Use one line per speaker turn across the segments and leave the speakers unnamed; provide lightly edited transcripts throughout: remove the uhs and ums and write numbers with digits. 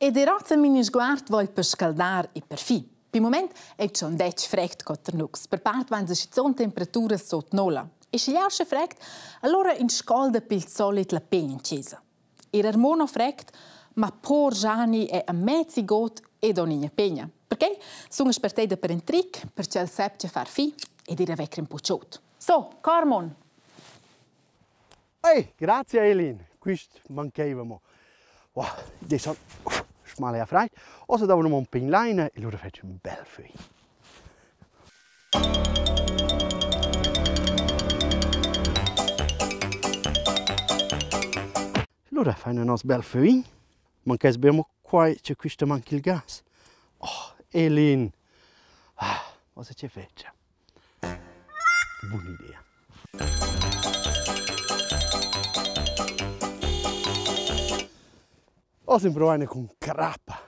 E di razza mini sguard vuoi per scaldare e per fi. Per il momento è già un dec freddo cotter nux. Per parte vanno ci sono temperature sotto nulla. E se gli asce freddo, allora in scalda per il solito la pena incisa. Il armono freddo, ma por gianni è a mezzi got e donigna pegna. Perché sono spartita per un trick, per c'è il sepce far fi e dire vecchio un pucciotto. So, Carmon.
Ehi, grazie Eileen, questo mancavamo. Wow, adesso smale a frai, o se davano un pinline e allora faccio un bel film. Allora fai un nostro bel film, ma che abbiamo qua c'è questo manca il gas. Oh, Eileen, cosa ci faccio? Buona idea. O si provare con crappa.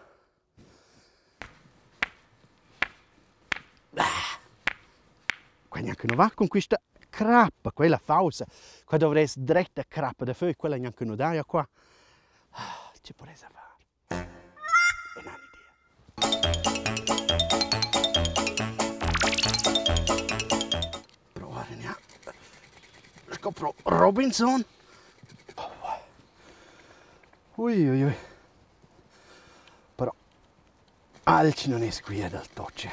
Qua neanche non va con questa crappa, quella falsa. Qua dovresti diretta crappa da fuoco, quella neanche non dai qua. Ci potresti fare. È un'idea. Provare neanche. Scopro Robinson. Ui. Però Alci non è qui dal tocce.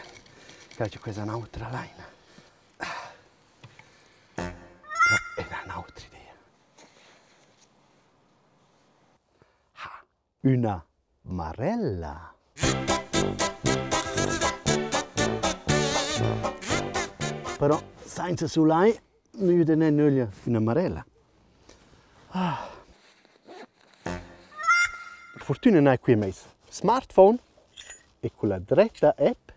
C'è questa un'altra line. Però è un'altra idea. Una marella. Però senza sulai non gli non è nulla una marella. Per fortuna non è qui messo smartphone e con la diretta app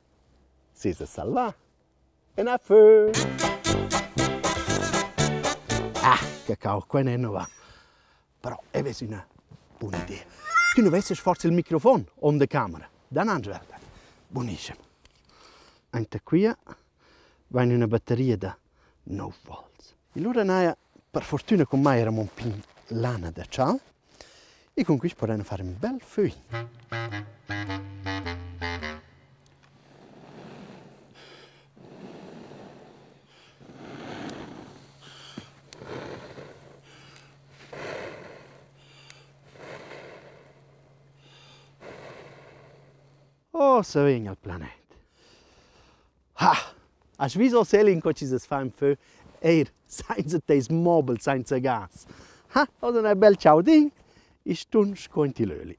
si salva. E na fu. Cacao, qua non va. Però è una buona idea. Tu non vedi forse il microfono o la camera? Da Angela. Buonissimo. Anche qui va in una batteria da 9 volt. E allora per fortuna con me eravamo un pin lana da ciao. E con questo potremmo fare un bel film. Oh, se viene il pianeta. Hai visto se che ci si fa un film? Senza tes mobile, senza gas. Ora un bel ciao ding. E stunde sconti l'oli.